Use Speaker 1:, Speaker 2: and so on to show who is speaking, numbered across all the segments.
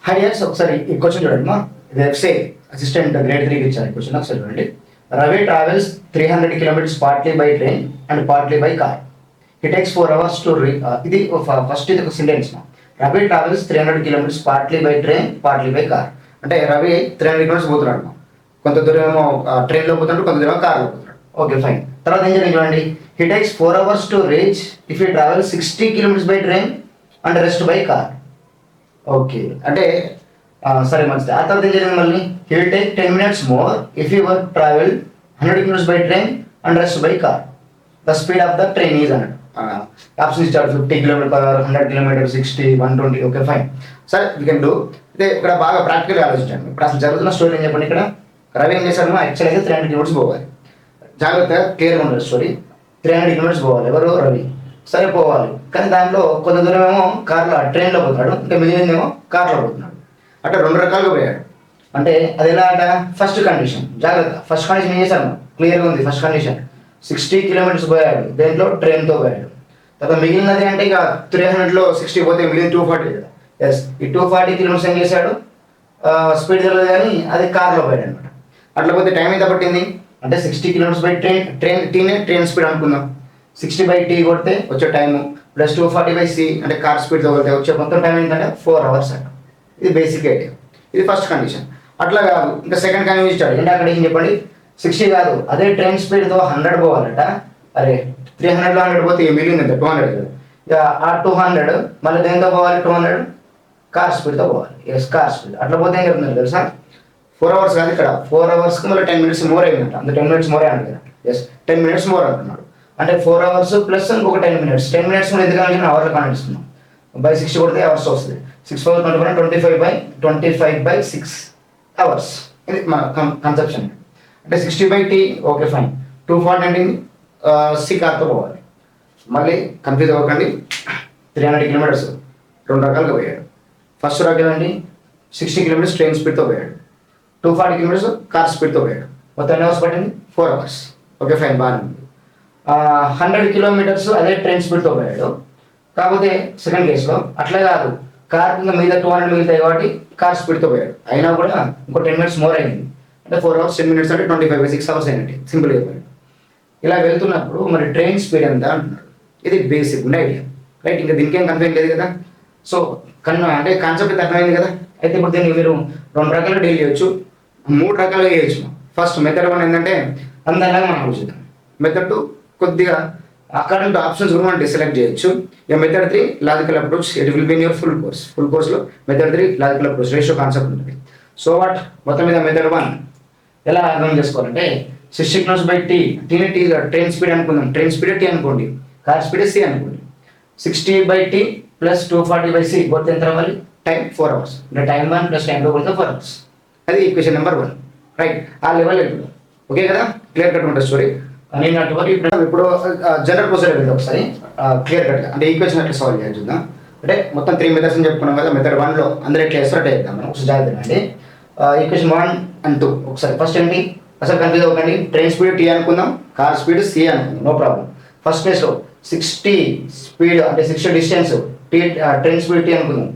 Speaker 1: High years ఒకసారి ఈ question చూడండి మా ఇది ఎఫ్సే అసిస్టెంట్ గ్రేడ్ 3 ఇచ్చారు ఈ క్వశ్చన్ ఒకసారి చూడండి. Ravi travels 300 kilometres partly by train and partly by car. It takes 4 hours to ఇది ఫస్ట్ ఇది ఒక సెంటెన్స్ మా. Ravi travels 300 kilometres partly by train partly by car. అంటే రవి 300 కిలోమీటర్స్ పోతున్నాడు మా. కొంత దూరం ఏమో ట్రైన్లో పోతున్నాడు, కొంత దూరం కార్లో పోతున్నాడు. Okay fine. తర్వాత ఏం జరిగింది చూడండి. It takes 4 hours to reach if you travel 60 kilometers by train and rest by car. Okay అంటే సరే మంచిది. ఆ తర్వాత ఏం జరిగింది మళ్ళీ he will take 10 minutes more if you were travel 100 kilometers by train and rest by car. The speed of the train is అన్నాడు. Option ఇచ్చాడు 50 km/h, 100 km/h, 60, 120. Okay fine. సరే వీ కెన్ డూ. అయితే ఇక్కడ బాగా ప్రాక్టికల్గా ఆలోచించండి. ఇప్పుడు అసలు జరుగుతున్న స్టోరీ ఏం చెప్పండి. ఇక్కడ రవి ఏం చేశాడు, యాక్చువల్ అయితే 300 kilometers పోవాలి. జాగ్రత్తగా క్లియర్గా ఉండదు స్టోరీ. 300 kilometers పోవాలి. ఎవరు రవి. సరే పోవాలి, కానీ దాంట్లో కొంత దూరం ఏమో కార్లో ట్రైన్లో పోతాడు, ఇంకా మిగిలిందేమో కార్లో పోతున్నాడు. అంటే 2 రకాలుగా పోయాడు. అంటే అది ఎలా అంట, ఫస్ట్ కండిషన్ జాగ్రత్త. ఫస్ట్ కండిషన్ ఏం చేశాను క్లియర్గా ఉంది. ఫస్ట్ కండిషన్ 60 kilometers పోయాడు, దేంట్లో ట్రైన్తో పోయాడు. తర్వాత మిగిలినది అంటే ఇక 300లో 60 పోతే మిగిలిన 240 కదా. ఎస్, ఈ 240 kilometers ఏం చేశాడు, స్పీడ్ తెలియదు కానీ అది కార్లో పోయాడు అనమాట. అట్లా పోతే టైం ఎంత పట్టింది అంటే 60 kilometers బై ట్రైన్ స్పీడ్ అనుకుందాం. 60/t కొడితే వచ్చే టైము ప్లస్ 240/c అంటే కార్ స్పీడ్తో కొడితే వచ్చే మొత్తం టైం ఏంటంటే 4 hours అంట. ఇది బేసిక్ ఐడియా. ఇది ఫస్ట్ కండిషన్. అట్లా కాదు, ఇంకా సెకండ్ కండిషన్ ఇచ్చాడు. అంటే అక్కడ ఏం చెప్పండి, 60 కాదు, అదే ట్రైన్ స్పీడ్తో 100 పోవాలట. అరే 300లో 100 పోతే మిగిలింది ఎంత 200 కదా. ఇక ఆ 200 మళ్ళీ దేంతో పోవాలి, 200 కార్ స్పీడ్తో పోవాలి. Yes, car speed. అట్లా పోతే ఏం చెప్తున్నారు తెలుసా, 4 hours కాదు, ఇక్కడ 4 hoursకి మళ్ళీ 10 minutes మోర్ అయిందంట. అంత 10 minutes మోరే అంట కదా. ఎస్, 10 minutes మోర్ అంటున్నాడు. అంటే 4 hours ప్లస్ ఇంకొక 10 minutes. 10 minutes కూడా ఎందుకంటే అవర్లో కనిపిస్తున్నాం. బై 60 కొడితే అవర్స్ వస్తుంది. 6 4 25/6 అవర్స్. ఇది మన కన్సెప్షన్. అంటే 60/t ఓకే ఫైన్. 240 అంటే సి కార్తో పోవాలి. మళ్ళీ కన్ఫ్యూజ్ అవ్వకండి. 300 kilometers 2 రకాలుగా పోయాడు. ఫస్ట్ రకం ఏంటి, 60 kilometers ట్రైన్ స్పీడ్తో పోయాడు, 240 kilometers కార్ స్పీడ్తో పోయాడు. మొత్తం ఎన్ని అవర్స్ పట్టింది, 4 hours. ఓకే ఫైన్, బాగానే ఉంది. 100 kilometers అదే ట్రైన్ స్పీడ్తో పోయాడు. కాకపోతే సెకండ్ కేసులో అట్లా కాదు, కార్ కింద మీద 200 మిగులుతాయి కాబట్టి కార్ స్పీడ్తో పోయాడు. అయినా కూడా ఇంకో 10 minutes మోర్ అయింది. అంటే 4 hours 10 minutes అంటే 25/6 hours అయినట్టు సింపుల్గా పోయాడు. ఇలా వెళ్తున్నప్పుడు మరి ట్రైన్ స్పీడ్ ఎంత అంటున్నాడు. ఇది బేసిక్ ఉండే ఐడియా, రైట్. ఇంకా దీనికేం కన్ఫ్యూజన్ లేదు కదా. సో అంటే కాన్సెప్ట్ అర్థమైంది కదా. అయితే ఇప్పుడు దీన్ని మీరు 2 రకాలుగా డీల్ చేయొచ్చు, 3 రకాలుగా చేయొచ్చు. ఫస్ట్ మెథడ్ 1 ఏంటంటే అందరిలాగా మనం ఆలోచిద్దాం. మెథడ్ 2 కొద్దిగా అకార్డింగ్ టు ఆప్షన్స్ కూడా మనం డిసెలెక్ట్ చేయొచ్చు. ఇక method 3 logical approach. It will be in your full కోర్స్లో method 3 logical approach ratio concept ఉంటుంది. సో వాట్ మొత్తం మీద మెథడ్ 1 ఎలా అర్థం చేసుకోవాలంటే 60 kilometers/t. టీని టీ ట్రైన్ స్పీడ్ అనుకుందాం. ట్రైన్ స్పీడ్ టీ అనుకోండి, కార్ స్పీడ్ సి అనుకోండి. 60/t ప్లస్ 240/c కొడితే ఎంత రావాలి, టైం 4 hours. అంటే టైం 1 ప్లస్ టైం 2 కొడితే 4 hours. అది ఈక్వేషన్ నెంబర్ 1, రైట్. ఆ లెవెల్ ఇప్పుడు ఓకే కదా, క్లియర్ కట్ ఉంటుంది స్టోరీ. నేను అటువంటి ఇప్పుడు జనరల్ ప్రొసీజర్ వెళ్తే ఒకసారి క్లియర్ కట్గా అంటే ఈక్వేషన్ ఎట్లా సాల్వ్ చేయాలి చూద్దాం. అంటే మొత్తం 3 మెథడ్స్ అని చెప్పుకున్నాం కదా. మెథడ్ 1లో అందరూ ఎట్లా వేస్తారో అట్లా చేద్దాం మనం. ఒకసారి జాగ్రత్త అండి. ఈక్వేషన్ 1 and 2 ఒకసారి. ఫస్ట్ ఏంటి, అసలు కన్ఫ్యూజ్ అవ్వకండి. ట్రైన్ స్పీడ్ టీ అనుకుందాం, కార్ స్పీడ్ సి అనుకుందాం, నో ప్రాబ్లం. ఫస్ట్ కేసులో 60 స్పీడ్ అంటే 60 distance T, train speed T అనుకుందాం,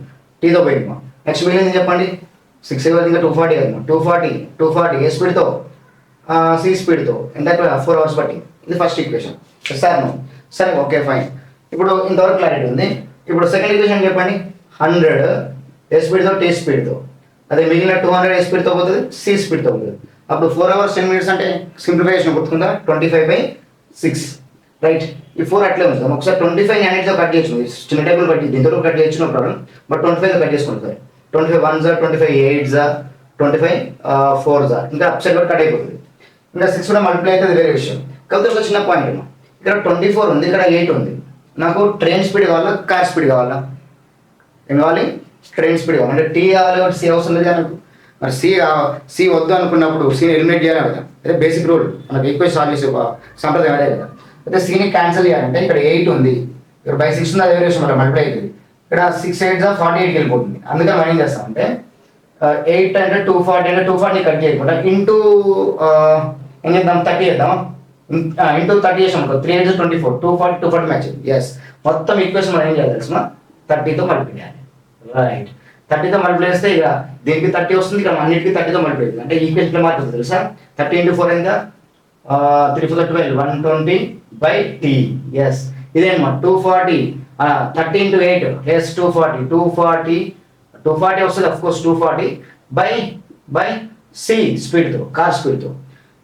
Speaker 1: టీతో పోయింది. నెక్స్ట్ మిగిలింది చెప్పండి, 6 ఇంకా 240 కదా. 240 ఏ స్పీడ్తో, సి స్పీడ్తో ఎంత 4 hours బట్టి. ఇది ఫస్ట్ ఈక్వేషన్. సార్ నో, సరే ఓకే ఫైన్. ఇప్పుడు ఇంతవరకు క్లారిటీ ఉంది. ఇప్పుడు సెకండ్ ఈక్వేషన్ చెప్పండి. 100 ఏ స్పీడ్తో, టీ స్పీడ్తో. అదే మిగిలిన 200 ఏ స్పీడ్తో పోతుంది, సి స్పీడ్తో పోతుంది. అప్పుడు 4 hours 10 minutes అంటే సింప్లిఫికేషన్ గుర్తుందా, 25/6, రైట్. ఈ 4 అట్లే ఉంచుతాం. ఒకసారి 25 అన్నిటితో కట్ చేయొచ్చు, చిన్న టేబుల్ కట్ దీంతో కట్ చేయొచ్చు, నో ప్రాబ్లం. బట్ 25తో కట్ చేసుకుంటారు. 25 1s, 25 8s, 25 4s, ఇంకా అప్ సైడ్ కూడా కట్ అయిపోతుంది. ఇంకా 6 కూడా మల్టిప్లై అయితే అది వేరే విషయం. కాకపోతే ఒక చిన్న పాయింట్, ఇక్కడ 24 ఉంది, ఇక్కడ 8 ఉంది. నాకు ట్రైన్ స్పీడ్ కావాలా, కార్ స్పీడ్ కావాలా? ఏం కావాలి, ట్రైన్ స్పీడ్ కావాలి. అంటే టీ కావాలి కాబట్టి సి అవసరం లేదు నాకు. మరి సి వద్దు అనుకున్నప్పుడు సిని ఎలిమినేట్ చేయాలి కదా. అదే బేసిక్ రూల్, మనకు ఈక్వేషన్ సాల్వ్ చేసే సంప్రదాయం అదే కదా. అయితే సిని క్యాన్సిల్ చేయాలంటే ఇక్కడ 8 ఉంది, ఇక్కడ బై 6 ఉంది, అదే వేరే విషయం మళ్ళీ మల్టిప్లై అవుతుంది. ఇక్కడ 6 8s 48కి వెళ్ళిపోతుంది. అందుకని మనం ఏం చేస్తామంటే 8 అంటే 240 అంటే 240 కట్ చేయకుండా ఇంటూ ఏం చేద్దాం, 30 చేద్దాం. ఇంటూ 30 చేసాం అనుకో, 3 8s 24, 240 మ్యాచ్. ఎస్, మొత్తం ఈక్వేషన్ మనం ఏం చేయాలి తెలుసుమా, 30తో మల్టిప్లై చేయాలి, రైట్. 30తో మల్టిప్లై చేస్తే ఇక దీనికి 30 వస్తుంది, ఇక్కడ అన్నిటికీ 30తో మల్టిప్లై అవుతుంది. అంటే ఈక్వేషన్ మారుతుంది తెలుసా. 30 × 4 ఎంత, 3 4 12, 120/t. ఎస్ ఇదే అనమాట 240. 30 × 8 yes 240. 240 వస్తుంది అఫ్ కోర్స్. 240 బై సి స్పీడ్తో, కార్ స్పీడ్తో.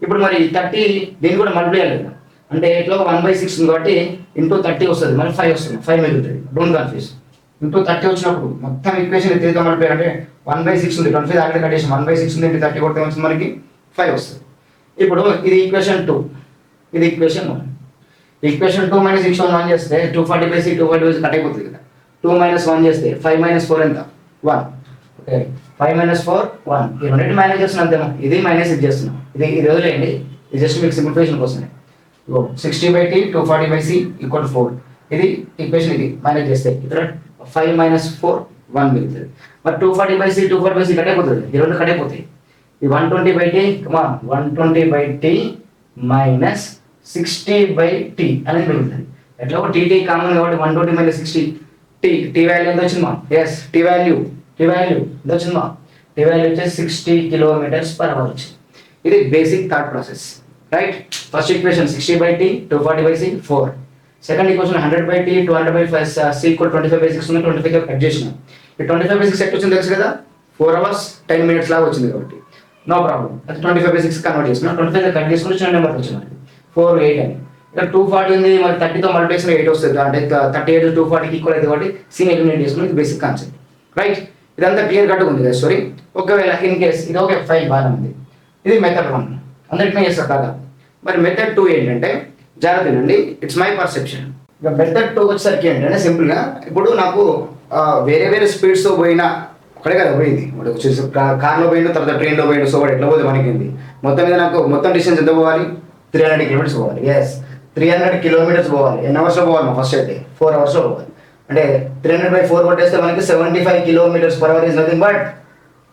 Speaker 1: ఇప్పుడు మరి 30 దీన్ని కూడా మల్టిప్లై చేయాలి కదా. అంటే ఇట్లా 1/6 ఉంది కాబట్టి ఇంటూ 30 వస్తుంది, మరి 5 వస్తుంది, 5 మిగులుతుంది. Don't confuse. ఇంటూ 30 వచ్చినప్పుడు మొత్తం ఈక్వేషన్ 3తో మల్టిప్లై అంటే 1/6 ఉంది, 25 ఆల్రెడీ కట్టేసి 1/6 ఉంది, 30 కొడితే వచ్చింది మనకి 5 వస్తుంది. ఇప్పుడు ఇది ఈక్వేషన్ 2, ఇది ఈక్వేషన్ 1. ఈక్వేషన్ 2 - ఈక్వేషన్ 1 చేస్తే 240/6 240 కట్ అయిపోతుంది కదా. 2 - 1 చేస్తే 5 - 4 ఎంత, 1. ఓకే 5 - 4 1. ఈ రెండింటి మైనస్ చేస్తున్నాం అంతేనా, ఇది మైనస్ ఇది చేస్తున్నాం. ఇది వదిలేయండి, ఇది జస్ట్ మీకు సింప్లిఫికేషన్ కోసమే. 60/t 240/c = 4. ఇది ఈక్వేషన్, ఇది మైనస్ చేస్తే ఇక్కడ 5 - 4 1 మిగులుతుంది. మరి 240/c 240/c కట్ అయిపోతుంది, ఈ రెండు కట్ అయిపోతాయి. ఈ 120/t 120/t మైనస్ 60/t అనేది మిగులుతుంది. ఎట్లా ఒక టీటీ కామన్ కాబట్టి 120 - 60 టీ వాల్యూ ఎంత వచ్చింది మా, ఎస్ టీ వాల్యూ ఎంత వచ్చింది మా, టీ వాల్యూ వచ్చేసి 60 km/h వచ్చింది. ఇది basic thought process, right. First equation 60/t 240/c 4. Second equation 100/t 200/c = 25/6 ఉంది, 25 కట్ చేసిన. ఈ 25/6 ఎట్ వచ్చింది తెలుసు కదా, 4 hours 10 minutes లాగా వచ్చింది కాబట్టి నో ప్రాబ్లం. అది 25/6 కన్వర్ట్ చేసిన, 25 కట్ చేసుకుని చిన్న నెంబర్ వచ్చింది మనకి 4 8 అని. ఇక్కడ 240 ఉంది, మరి 30తో మల్టిప్లై చేసిన 8 వస్తుంది. అంటే 38 240కి ఈక్వల్ అయితే కాబట్టి సీన్ ఎలిమినేట్ చేసుకుని ఇది బేసిక్ కాన్సెప్ట్, రైట్. ఇదంతా క్లియర్ కట్గా ఉంది కదా స్టోరీ. ఒకవేళ ఇన్ కేస్ ఇది ఓకే ఫైన్ బాగానే ఉంది. ఇది మెథడ్ 1, అందరికీ చేస్తారు కదా. మరి మెథడ్ 2 ఏంటంటే, జాగ్రత్త వినండి, ఇట్స్ మై పర్సెప్షన్. ఇక మెథడ్ 2 వచ్చేసరికి ఏంటంటే సింపుల్గా ఇప్పుడు నాకు వేరే స్పీడ్స్తో పోయినా ఒకటే కదా పోయింది. వాడు వచ్చేసి కార్లో పోయిండు, తర్వాత ట్రైన్లో పోయిండు. సో వాడు ఎట్లా పోతే మనకింది. మొత్తం మీద నాకు మొత్తం డిస్టెన్స్ ఎంత పోవాలి, 300 km పోవాలి. ఎస్ 300 km పోవాలి. ఎన్ని అవర్స్లో పోవాలి మా, ఫస్ట్ అయితే 4 hours పోవాలి. అంటే 300/4 కొట్టేస్తే మనకి 75 km/h is nothing but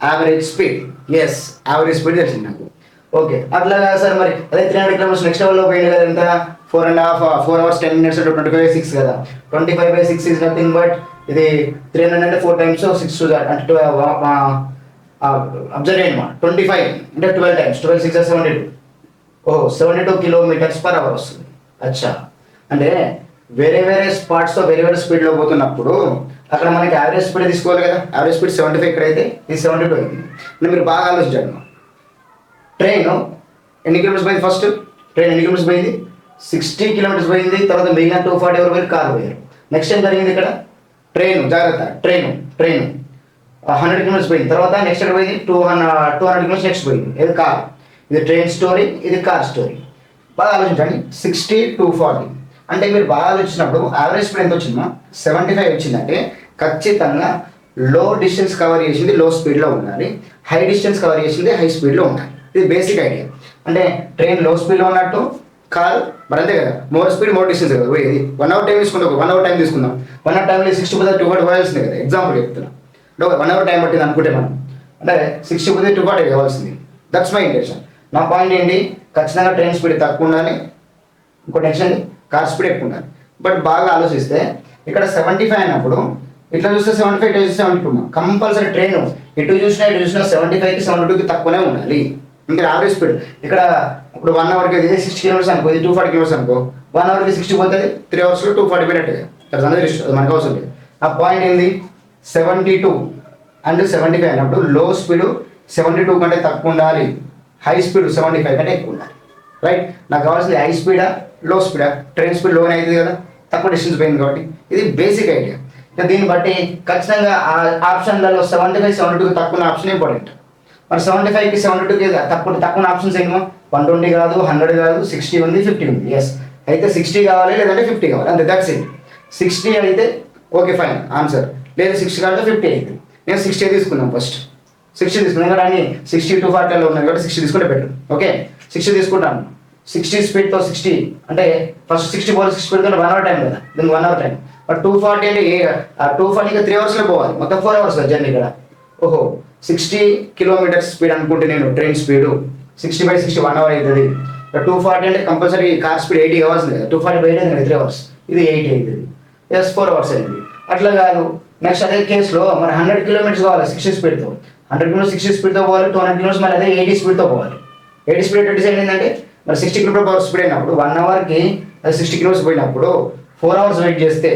Speaker 1: average speed. Yes average speed తెలిసింది నాకు. ఓకే అట్లా సార్ మరి అదే 300 km నెక్స్ట్ లెవెల్లో పోయింది కదా, ఎంత 4 hours 10 minutes 25/6 కదా. 25/6 ఈజ్ నథింగ్ బట్ ఇది 300 అంటే 4 times 6 to that అంటే అబ్జర్వ్ చేయండి మా, 25 అంటే 12 times 12 6 72. 72 km/h వస్తుంది. అచ్చా, అంటే వేరే స్పాట్స్తో వేరే స్పీడ్లో పోతున్నప్పుడు అక్కడ మనకి యావరేజ్ స్పీడ్ తీసుకోవాలి కదా. యావరేజ్ స్పీడ్ 75 ఇక్కడైతే ఇది 72 అయింది. అంటే మీరు బాగా ఆలోచించండి మా, ట్రైన్ ఎన్ని కిలోమీటర్స్ పోయింది, ఫస్ట్ ట్రైన్ ఎన్ని కిలోమీటర్స్ పోయింది, 60 km పోయింది. తర్వాత మిగిలిన 240 ఎవరు పోయారు, కారు పోయారు. నెక్స్ట్ ఏం జరిగింది ఇక్కడ, ట్రైన్ జాగ్రత్త, ట్రైన్ 100 km పోయింది. తర్వాత నెక్స్ట్ ఎక్కడ పోయింది, 200 km నెక్స్ట్ పోయింది. ఇది కార్, ఇది ట్రైన్ స్టోరీ, ఇది కార్ స్టోరీ. బాగా ఆలోచించండి. 60 240 అంటే మీరు బాగా ఆలోచించినప్పుడు యావరేజ్ స్పీడ్ ఎంత వచ్చిందా, 75 వచ్చిందంటే ఖచ్చితంగా లో డిస్టెన్స్ కవర్ చేసింది లో స్పీడ్లో ఉండాలి, హై డిస్టెన్స్ కవర్ చేసింది హై స్పీడ్లో ఉండాలి. ఇది బేసిక్ ఐడియా. అంటే ట్రైన్ లో స్పీడ్లో ఉన్నట్టు కార్ మరి అంతే కదా, మోర్ స్పీడ్ మోర్ డిస్టెన్స్ కదా పోయేది. 1 hour టైం తీసుకుంటాం, 1 hour టైం తీసుకుందాం. 1 hour టైంలో 60 పోతే 240 పోయాల్సిందే కదా, ఎగ్జాంపుల్ చెప్తున్నా. 1 hour టైం పట్టింది అనుకుంటే మనం, అంటే 60 పోతే 240 కావాల్సింది. That's my intention. నా పాయింట్ ఏంటి, ఖచ్చితంగా ట్రైన్ స్పీడ్ తక్కువ ఉండాలి, ఇంకో టెన్షన్ కార్ స్పీడ్ ఎక్కువ ఉండాలి. బట్ బాగా ఆలోచిస్తే ఇక్కడ 75 అయినప్పుడు ఇట్లా చూస్తే 75, ఇట్లా చూస్తే 72. కంపల్సరీ ట్రైన్ ఇటు చూసినా 75కి 72కి తక్కువనే ఉండాలి. ఇంకా యావరేజ్ స్పీడ్ ఇక్కడ ఇప్పుడు 1 hourకి 60 km అనుకో, ఇది 240 km అనుకో, 1 hourకి 60 పోతుంది, 3 hours 240 పోయినట్టుగా. అది మనకు అవసరం లేదు. ఆ పాయింట్ ఏంది, 72 అండ్ 75 అయినప్పుడు లో స్పీడ్ 72 కంటే తక్కువ ఉండాలి, హై స్పీడ్ 75 కంటే ఎక్కువ ఉండాలి, రైట్. నాకు కావాల్సింది హై స్పీడా లో స్పీడా, ట్రైన్ స్పీడ్ లోనే అవుతుంది కదా, తక్కువ డిస్టెన్స్ పోయింది కాబట్టి. ఇది బేసిక్ ఐడియా. దీన్ని బట్టి ఖచ్చితంగా ఆ ఆప్షన్లలో 75 72కి తక్కువ ఆప్షన్ ఇంపార్టెంట్. మరి 75కి 72కి తక్కువ ఆప్షన్స్ ఏమో 120 కాదు, 100 కాదు, 60 ఉంది, 50 ఉంది. ఎస్ అయితే 60 కావాలి, లేదంటే 50 కావాలి, అంతే. That's it. 60 అయితే ఓకే ఫైన్ ఆన్సర్, లేదు 60 కావాలంటే 50 అయితే. నేను 60 తీసుకున్నాను, ఫస్ట్ 60 తీసుకున్నాను. కానీ 60 240లో ఉన్నాయి కాబట్టి 60 తీసుకుంటే బెటర్. ఓకే 60 తీసుకుంటాను. 60 స్పీడ్తో 60 అంటే ఫస్ట్ 60 పోవాలి, 60 స్పీడ్తో 1 hour టైం కదా, దీనికి 1 hour టైం. బట్ 240 అంటే 240కి 3 hours పోవాలి, మొత్తం 4 hours కదా జర్నీ ఇక్కడ. 60 km స్పీడ్ అనుకుంటే నేను ట్రైన్ స్పీడ్ 60/60 1 hour అవుతుంది. 240 అంటే కంపల్సరీ కార్ స్పీడ్ 80 కావాల్సింది కదా, 240/8 కదా 3 hours, ఇది 80 అవుతుంది. ఎస్ 4 hours అయింది. అట్లా కాదు నెక్స్ట్ అదే కేసులో మరి 100 కిలోమీటర్స్ కావాలి 60 స్పీడ్తో, 100 కిలోమీటర్స్ 60 స్పీడ్తో పోవాలి, 200 కిలోమీటర్స్ మరి అదే 80 స్పీడ్తో పోవాలి. 80 స్పీడ్ డిసైడ్ ఏంటంటే మరి 60 కిలోమీటర్ స్పీడ్ అయినప్పుడు 1 అవర్కి అది 60 కిలోమీటర్స్ పోయినప్పుడు 4 అవర్స్ వెయిట్ చేస్తే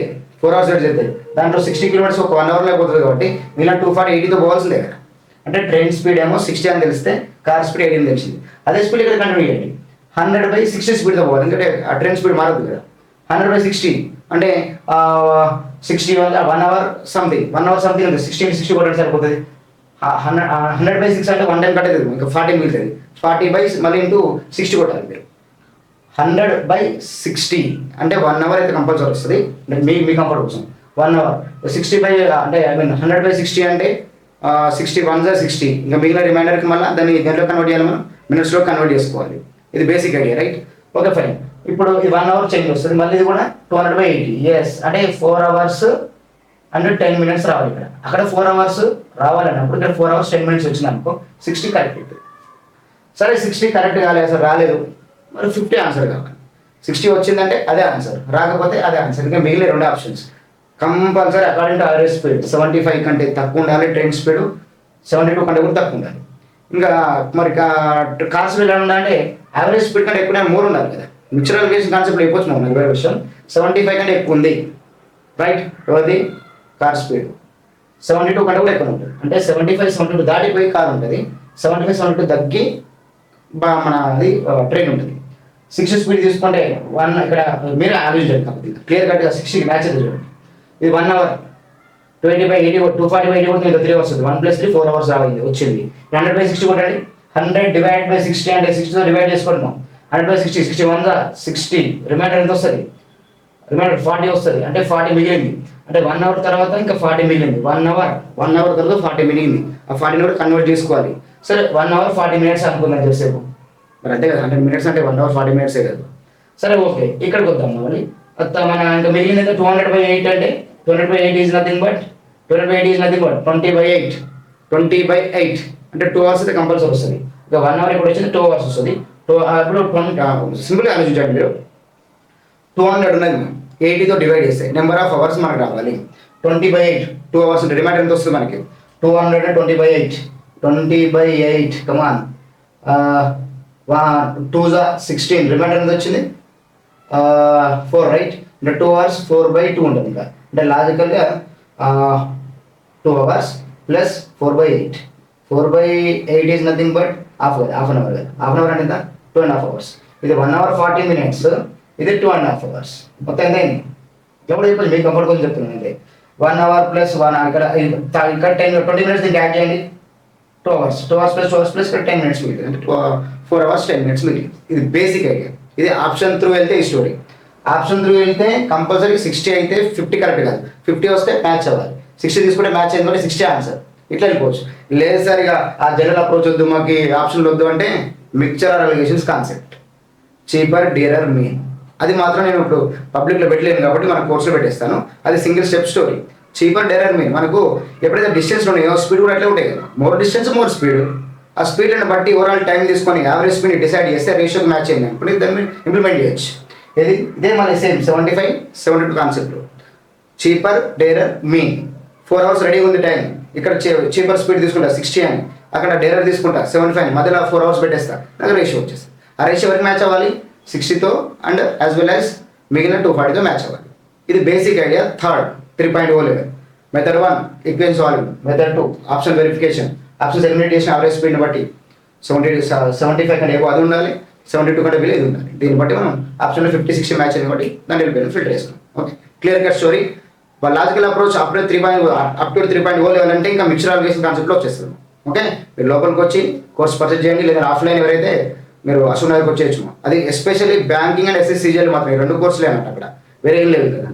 Speaker 1: దాంట్లో 60 కిలోమీటర్స్ ఒక 1 అవర్లో పోతుంది కాబట్టి ఇలా 240 80తో పోవాల్సిందే కదా. అంటే ట్రైన్ స్పీడ్ ఏమో 60 అని తెలిస్తే కార్ స్పీడ్ 80 అని తెలిసింది. అదే స్పీడ్ ఇక్కడ కంటిన్యూ చేయండి, 100/60 స్పీడ్తో పోవాలి, ఎందుకంటే ఆ ట్రైన్ స్పీడ్ మారదు కదా. 100/60 అంటే 60 1 అవర్ సంథింగ్ ఉంది, 60 కొట్టండి సరిపోతుంది. 100/6 అంటే 1 టైం కట్టేది, ఇంకా 40 మిగులుతుంది. 40 మళ్ళీ ఇంటూ 60 కొట్టాలి మీరు. 100/60 అంటే 1 అవర్ అయితే కంపల్సరీ వస్తుంది, మీ కంఫర్ట్ కోసం 1 అవర్. 60 అంటే 100/60 అంటే 60 1 60, ఇంకా మిగిలిన రిమైండర్కి మళ్ళీ దాన్ని దేంట్లో కన్వర్ట్ చేయాలి, మనం మినిట్స్లో కన్వర్ట్ చేసుకోవాలి. ఇది basic idea, right? Okay fine. ఇప్పుడు ఇది 1 అవర్ చేంజ్ వస్తుంది, మళ్ళీ ఇది కూడా 200/80. ఎస్ అంటే 4 అవర్స్ అండ్ 10 మినిట్స్ రావాలి ఇక్కడ. అక్కడ 4 అవర్స్ రావాలన్నప్పుడు ఇక్కడ 4 అవర్స్ 10 మినిట్స్ వచ్చింది అనుకో, 60 కరెక్ట్ అవుతుంది. సరే 60 కరెక్ట్ కాలేదు, అసలు రాలేదు, మరి 50 ఆన్సర్ కావాలి. 60 వచ్చిందంటే అదే ఆన్సర్, రాకపోతే అదే ఆన్సర్. ఇంకా మిగిలిన 2 options compulsory according to average speed 75 కంటే తక్కువ ఉండాలి, ట్రైన్ స్పీడ్ 72 కంటే కూడా తక్కువ ఉండాలి. ఇంకా మరి కార్ స్పీడ్ ఎలా ఉండాలంటే యావరేజ్ స్పీడ్ కంటే ఎక్కువ 3 ఉండాలి కదా. మిక్చరల్ కేషన్ కాన్సెప్ట్ అయిపోవచ్చు మనం వేరే విషయం. 75 కంటే ఎక్కువ ఉంది, రైట్? ఎవరిది? కార్ స్పీడ్ 72 కంటే కూడా ఎక్కువ ఉంటుంది. అంటే 75 72 దాటిపోయి కార్ ఉంటుంది, 75 72 తగ్గి మన అది ట్రైన్ ఉంటుంది. 60 స్పీడ్ తీసుకుంటే 1 ఇక్కడ మీరు యావరేజ్ చేయండి కాబట్టి క్లియర్ కట్గా 60 మ్యాచ్ అయితే చూడండి. ఇది 1 అవర్ 20/80 240/80 కూడా ఇంకా 3 అవర్స్ వస్తుంది. 1 + 3 4 అవర్స్ రావాలి వచ్చింది. 100/60 కొట్టండి, 100/60 అంటే 60తో డివైడ్ చేసుకుంటున్నాం. 100/60 60 1 60, రిమైండర్ ఎంత వస్తుంది? రిమైండర్ 40 వస్తుంది. అంటే 40 మిగిలింది, అంటే 1 అవర్ తర్వాత ఇంకా 40 మిగిలింది. 1 అవర్ తర్వాత 40 మిగిలింది, ఆ 40ని కూడా కన్వర్ట్ చేసుకోవాలి. సరే 1 అవర్ 40 మినిట్స్ అనుకుందాం చెప్పేసేపు, మరి అంతే కదా. 100 మినిట్స్ అంటే 1 అవర్ 40 మినిట్సే కదా. సరే ఓకే, ఇక్కడికి వద్దాం మళ్ళీ. మన ఇంకా మిగిలింది 200/8 అంటే 200/8 ఈజ్ నథింగ్ బట్ 20/8 20/8 అంటే 2 అవర్స్ అయితే కంపల్సరీ వస్తుంది. ఇక 1 అవర్ ఇప్పుడు వచ్చింది 2 అవర్స్ వస్తుంది. ఇప్పుడు సింపుల్గా ఆలోచించండి మీరు. 200 ఉన్నది, 80తో డివైడ్ చేస్తే నెంబర్ ఆఫ్ అవర్స్ మనకు రావాలి. 20/8 2 అవర్స్ ఉంటుంది, రిమైండర్ ఎంత వస్తుంది మనకి? 200/20/8 కమాన్ 2 16, రిమైండర్ ఎంత వచ్చింది? 4, రైట్? అంటే 2 అవర్స్ 4/2 ఉంటుంది. ఇంకా అంటే లాజికల్గా 2 hours plus 4/8 4/8 is nothing but half an hour కదా. హాఫ్ అన్ అవర్ అంటే ఎంత? 2.5 అవర్స్. ఇది 1 అవర్ 40 మినిట్స్, ఇది 2.5 అవర్స్. మొత్తం ఎంత అయింది? ఎప్పుడు చెప్పండి, మీ కంఫర్ట్ కోసం చెప్తున్నాను. అంటే 1 అవర్ ప్లస్ 1 ఇక్కడ 20 మినిట్స్ దీనికి యాడ్ చేయండి. 2 అవర్స్ ప్లస్ ఇక్కడ 10 మినిట్స్ మిగిలింది, అంటే 4 అవర్స్ 10 మినిట్స్ మిగిలింది. ఇది బేసిక్ ఐడియా. ఇది ఆప్షన్ త్రూ వెళ్తే ఈ స్టోరీ. ఆప్షన్ త్రూ వెళ్తే కంపల్సరీ 60 అయితే 50 కరెక్ట్ కాదు, 50 వస్తే మ్యాచ్ అవ్వాలి. 60 తీసుకుంటే మ్యాచ్ అయింది, 60 ఆన్సర్. ఇట్లా వెళ్ళిపోవచ్చు. లేదు సార్ ఇక ఆ జనరల్ అప్రోచ్ వద్దు, మాకు ఆప్షన్లు వద్దు అంటే mixture alligations concept, cheaper dearer mean, అది మాత్రం నేను ఇప్పుడు పబ్లిక్లో పెట్టలేను కాబట్టి మన కోర్సులో పెట్టేస్తాను. అది single step story. Cheaper dearer mean మనకు ఎప్పుడైతే డిస్టెన్స్ ఉన్నాయో స్పీడ్ కూడా అట్లే ఉంటాయి కదా. More distance more speed. ఆ స్పీడ్ని బట్టి ఓవరాల్ టైం తీసుకొని యావరేజ్ స్పీడ్ డిసైడ్ చేస్తే రేషియోకి మ్యాచ్ అయింది అనుకుంటే దాన్ని ఇంప్లిమెంట్ చేయొచ్చు. ఇదే మన same 75 72 concept. Cheaper dearer mean 4 hours ready ఉంది టైం. ఇక్కడ చీపర్ స్పీడ్ తీసుకుంటా 60 అని, అక్కడ డేరర్ తీసుకుంటా 75, మధ్యలో 4 అవర్స్ పెట్టేస్తా, నాకు రేషియో వచ్చేస్తుంది. ఆ రేషియో ఎవరికి మ్యాచ్ అవ్వాలి? 60తో అండ్ యాజ్ వెల్ యాజ్ మిగిలిన 240తో మ్యాచ్ అవ్వాలి. ఇది basic idea. Third 3.0 level. Method 1 equation solving. Method 2 option verification. Options eliminate చేసిన యావరేజ్ స్పీడ్ని బట్టి 75 కంటే ఎక్కువ అది ఉండాలి, 72 కంటే బిలో ఇది ఉండాలి. దీన్ని బట్టి మనం ఆప్షన్లో 50 60 మ్యాచ్ అయింది కాబట్టి దాన్ని వెళ్ళిపోయిన ఫిల్టర్ చేస్తాం. Okay, clear cut story. Logical approach up to 3.0 level అంటే ఇంకా మిక్చర్ అలిగేషన్ కాన్సెప్ట్లో వచ్చేస్తుంది. ఓకే, మీరు లోపలికి వచ్చి కోర్స్ పర్చేజ్ చేయండి, లేదా ఆఫ్లైన్ ఎవరైతే మీరు అసలు వచ్చేయచ్చు. అది ఎస్పెషల్లీ బ్యాంకింగ్ అండ్ SSCGL మాత్రం 2 కోర్సులే అన్నట్టు, అక్కడ వేరే ఏం లేదు కదా.